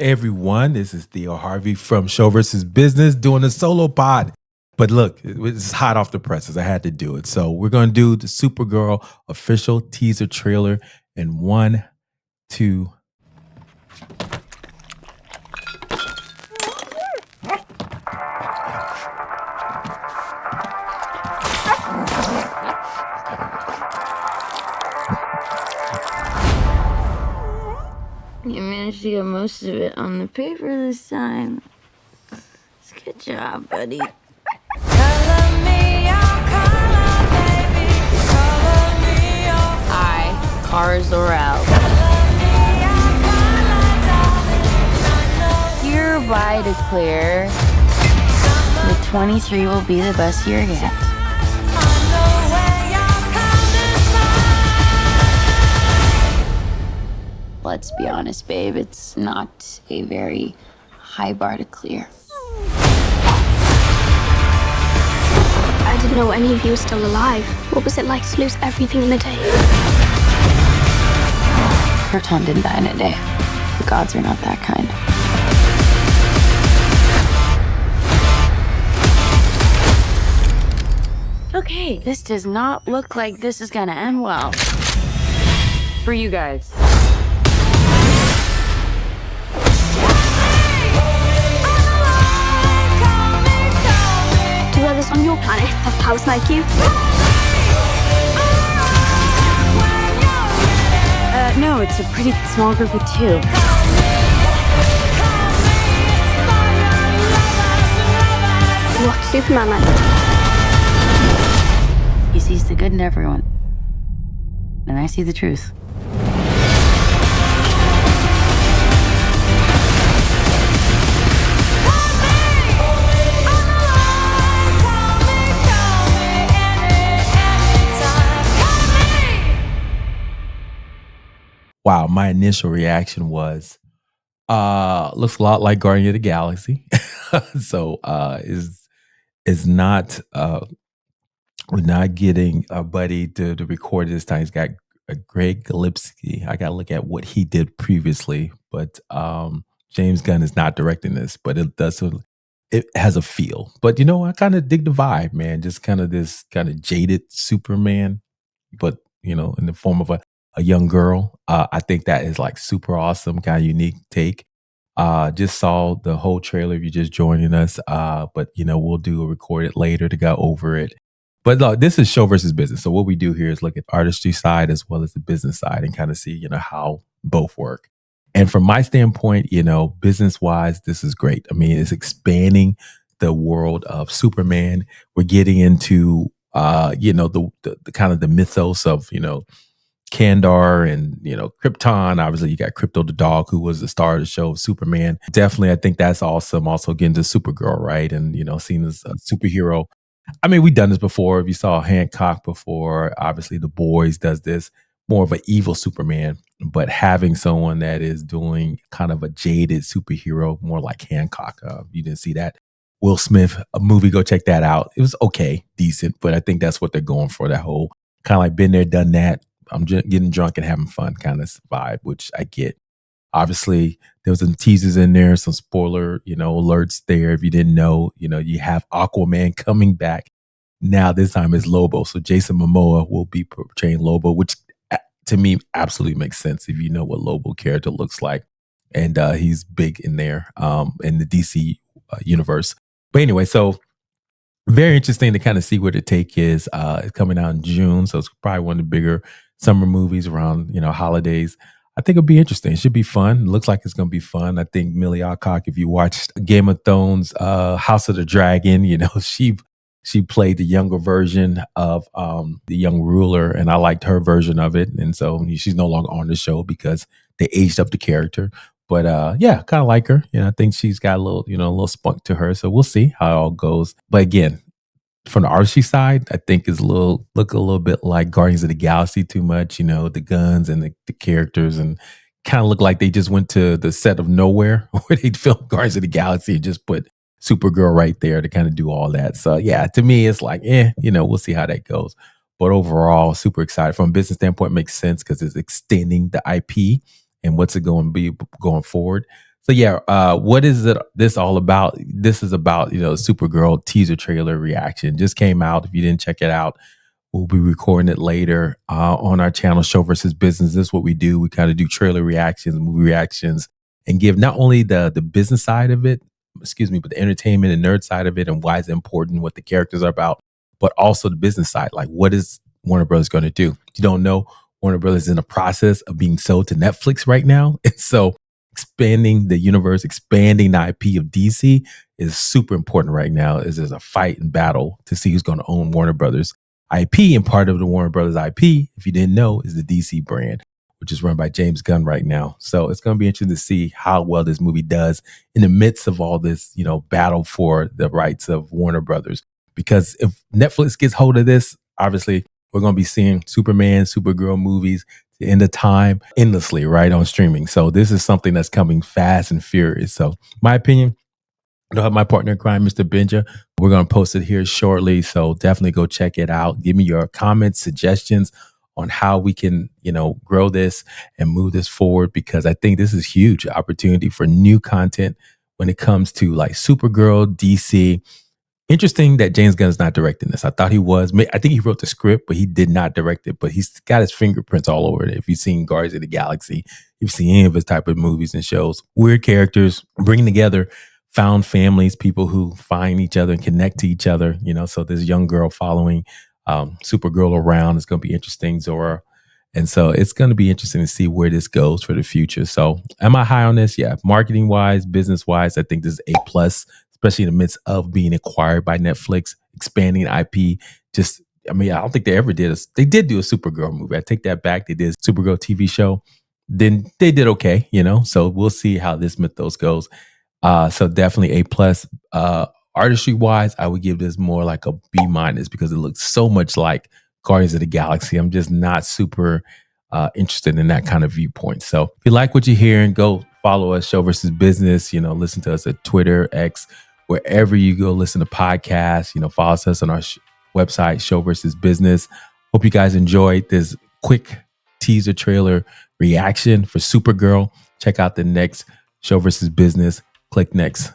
Everyone, this is Theo Harvey from Show versus Business doing a solo pod. But look, it's hot off the presses. I had to do it. So we're going to do the Supergirl official teaser trailer in one, two. You managed to get most of it on the paper this time. It's a good job, buddy. I, Cara Zor-El, hereby declare that 23 will be the best year yet. Let's be honest, babe, it's not a very high bar to clear. I didn't know any of you were still alive. What was it like to lose everything in a day? Krypton didn't die in a day. The gods are not that kind. Okay, this does not look like this is gonna end well. For you guys. Do others on your planet have powers like you? No, it's a pretty small group of two. What's Superman like? He sees the good in everyone. And I see the truth. Wow, my initial reaction was, looks a lot like Guardian of the Galaxy. So is not we're not getting a buddy to record this time. He's got a Greg Gillespie. I gotta look at what he did previously, but James Gunn is not directing this, but it has a feel. But you know, I kind of dig the vibe, man. Just kind of this kind of jaded Superman, but you know, in the form of a young girl. I think that is like super awesome, kind of unique take. Just saw the whole trailer if you're just joining us. But you know, we'll do a recorded later to go over it. But look, this is show versus business. So what we do here is look at artistry side as well as the business side and kind of see, you know, how both work. And from my standpoint, you know, business wise, this is great. I mean, it's expanding the world of Superman. We're getting into you know, the kind of the mythos of, you know, Kandar and, you know, Krypton. Obviously, you got Krypto the dog, who was the star of the show, Superman. Definitely, I think that's awesome. Also getting to Supergirl, right? And, you know, seen as a superhero. I mean, we've done this before. If you saw Hancock before, obviously The Boys does this, more of an evil Superman, but having someone that is doing kind of a jaded superhero, more like Hancock. You didn't see that Will Smith a movie, go check that out. It was okay, decent, but I think that's what they're going for, that whole kind of like been there, done that. I'm just getting drunk and having fun kind of vibe, which I get. Obviously, there was some teasers in there, some spoiler, you know, alerts there. If you didn't know, you know, you have Aquaman coming back. Now this time is Lobo. So Jason Momoa will be portraying Lobo, which to me absolutely makes sense if you know what Lobo character looks like. And he's big in there in the DC universe. But anyway, so very interesting to kind of see what the take is. It's coming out in June, so it's probably one of the bigger summer movies around, you know, holidays. I think it'll be interesting. It should be fun. It looks like it's going to be fun. I think Millie Alcock, if you watched Game of Thrones, House of the Dragon, you know, she played the younger version of the young ruler, and I liked her version of it. And so she's no longer on the show because they aged up the character. But yeah, kind of like her. You know, I think she's got a little, you know, a little spunk to her. So we'll see how it all goes. But again, from the artistry side, I think is look a little bit like Guardians of the Galaxy too much, you know, the guns and the characters, and kind of look like they just went to the set of nowhere where they filmed Guardians of the Galaxy and just put Supergirl right there to kind of do all that. So yeah, to me, it's like, you know, we'll see how that goes. But overall, super excited. From a business standpoint, it makes sense because it's extending the IP and what's it going to be going forward. So yeah, what is this all about? This is about, Supergirl teaser trailer reaction. Just came out. If you didn't check it out, we'll be recording it later on our channel, Show versus Business. This is what we do. We kind of do trailer reactions, movie reactions, and give not only the business side of it, but the entertainment and nerd side of it, and why it's important, what the characters are about, but also the business side. Like, what is Warner Brothers going to do? If you don't know, Warner Brothers is in the process of being sold to Netflix right now, and so expanding the universe, expanding the IP of DC is super important right now. Is there's a fight and battle to see who's going to own Warner Brothers IP, and part of the Warner Brothers IP, if you didn't know, is the DC brand, which is run by James Gunn right now. So it's going to be interesting to see how well this movie does in the midst of all this, battle for the rights of Warner Brothers. Because if Netflix gets hold of this, obviously we're going to be seeing Superman, Supergirl movies the end of time endlessly, right, on streaming. So this is something that's coming fast and furious. So my opinion, I don't have my partner in crime, Mr. Benja. We're going to post it here shortly. So definitely go check it out. Give me your comments, suggestions on how we can, grow this and move this forward, because I think this is huge opportunity for new content when it comes to like Supergirl, DC. Interesting that James Gunn is not directing this. I thought he was. I think he wrote the script, but he did not direct it. But he's got his fingerprints all over it. If you've seen Guardians of the Galaxy, if you've seen any of his type of movies and shows, weird characters, bringing together found families, people who find each other and connect to each other. So this young girl following Supergirl around is going to be interesting, Zor-El. And so it's going to be interesting to see where this goes for the future. So am I high on this? Yeah. Marketing wise, business wise, I think this is A+, especially in the midst of being acquired by Netflix, expanding IP. I don't think they ever did they did do a Supergirl movie. I take that back. They did a Supergirl TV show. Then they did okay, so we'll see how this mythos goes. So definitely A+. Artistry wise, I would give this more like a B- because it looks so much like Guardians of the Galaxy. I'm just not super interested in that kind of viewpoint. So if you like what you're hearing, go follow us, Show versus Business. Listen to us at Twitter, X, wherever you go listen to podcasts. Follow us on our website, Show versus Business. Hope you guys enjoyed this quick teaser trailer reaction for Supergirl. Check out the next Show versus Business. Click next.